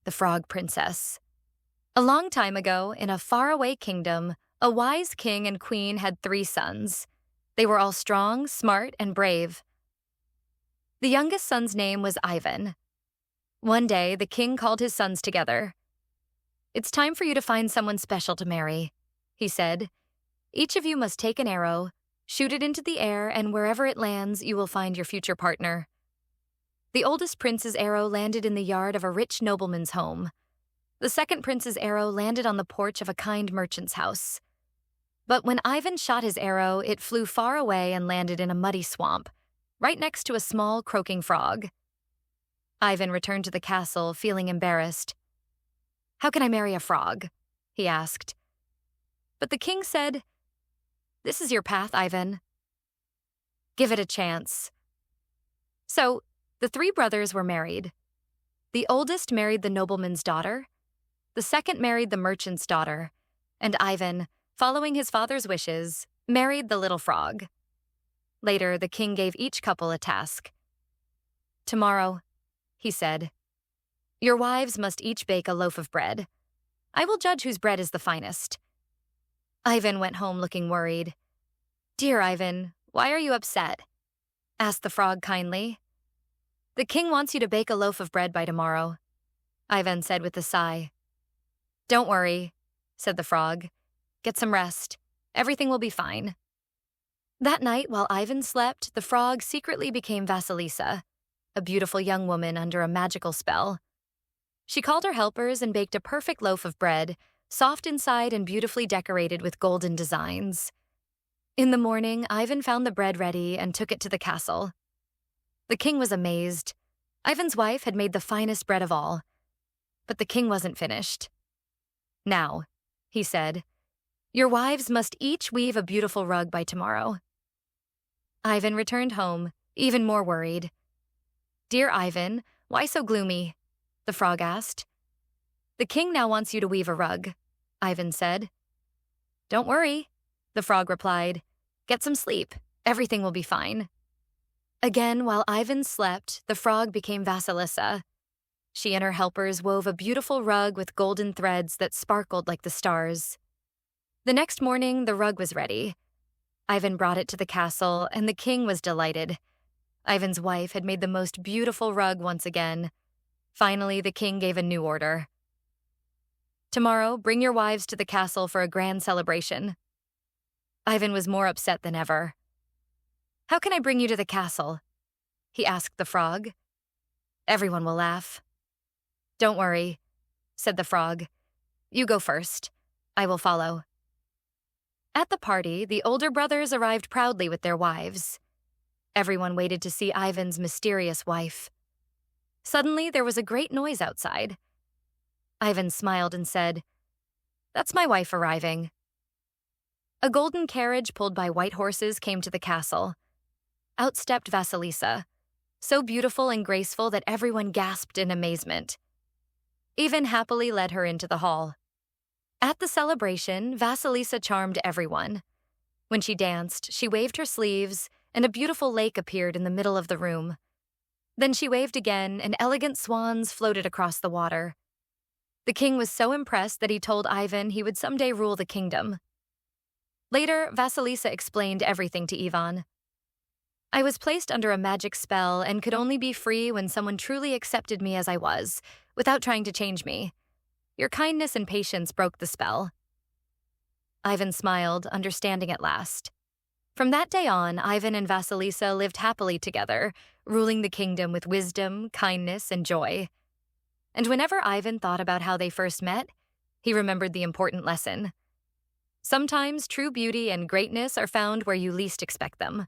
the Frog Princess. A long time ago, in a faraway kingdom, a wise king and queen had 3 sons. They were all strong, smart, and brave. The youngest son's name was Ivan. One day, the king called his sons together. "It's time for you to find someone special to marry," he said. "Each of you must take an arrow, shoot it into the air, and wherever it lands, you will find your future partner." The oldest prince's arrow landed in the yard of a rich nobleman's home. The second prince's arrow landed on the porch of a kind merchant's house. But when Ivan shot his arrow, it flew far away and landed in a muddy swamp, right next to a small, croaking frog. Ivan returned to the castle, feeling embarrassed. "How can I marry a frog?" he asked. But the king said, "This is your path, Ivan. Give it a chance." So, the 3 brothers were married. The oldest married the nobleman's daughter, the second married the merchant's daughter, and Ivan, following his father's wishes, married the little frog. Later, the king gave each couple a task. "Tomorrow," he said, "your wives must each bake a loaf of bread. I will judge whose bread is the finest." Ivan went home looking worried. "Dear Ivan, why are you upset?" asked the frog kindly. "The king wants you to bake a loaf of bread by tomorrow," Ivan said with a sigh. "Don't worry," said the frog. "Get some rest. Everything will be fine." That night, while Ivan slept, the frog secretly became Vasilisa, a beautiful young woman under a magical spell. She called her helpers and baked a perfect loaf of bread, soft inside and beautifully decorated with golden designs. In the morning, Ivan found the bread ready and took it to the castle. The king was amazed. Ivan's wife had made the finest bread of all. But the king wasn't finished. "Now," he said, "your wives must each weave a beautiful rug by tomorrow." Ivan returned home, even more worried. "Dear Ivan, why so gloomy?" the frog asked. "The king now wants you to weave a rug," Ivan said. "Don't worry," the frog replied. "Get some sleep. Everything will be fine." Again, while Ivan slept, the frog became Vasilisa. She and her helpers wove a beautiful rug with golden threads that sparkled like the stars. The next morning, the rug was ready. Ivan brought it to the castle, and the king was delighted. Ivan's wife had made the most beautiful rug once again. Finally, the king gave a new order. "Tomorrow, bring your wives to the castle for a grand celebration." Ivan was more upset than ever. "How can I bring you to the castle?" he asked the frog. "Everyone will laugh." "Don't worry," said the frog. "You go first. I will follow." At the party, the older brothers arrived proudly with their wives. Everyone waited to see Ivan's mysterious wife. Suddenly, there was a great noise outside. Ivan smiled and said, "That's my wife arriving." A golden carriage pulled by white horses came to the castle. Out stepped Vasilisa, so beautiful and graceful that everyone gasped in amazement. Ivan happily led her into the hall. At the celebration, Vasilisa charmed everyone. When she danced, she waved her sleeves, and a beautiful lake appeared in the middle of the room. Then she waved again, and elegant swans floated across the water. The king was so impressed that he told Ivan he would someday rule the kingdom. Later, Vasilisa explained everything to Ivan. "I was placed under a magic spell and could only be free when someone truly accepted me as I was, without trying to change me. Your kindness and patience broke the spell." Ivan smiled, understanding at last. From that day on, Ivan and Vasilisa lived happily together, ruling the kingdom with wisdom, kindness, and joy. And whenever Ivan thought about how they first met, he remembered the important lesson. Sometimes true beauty and greatness are found where you least expect them.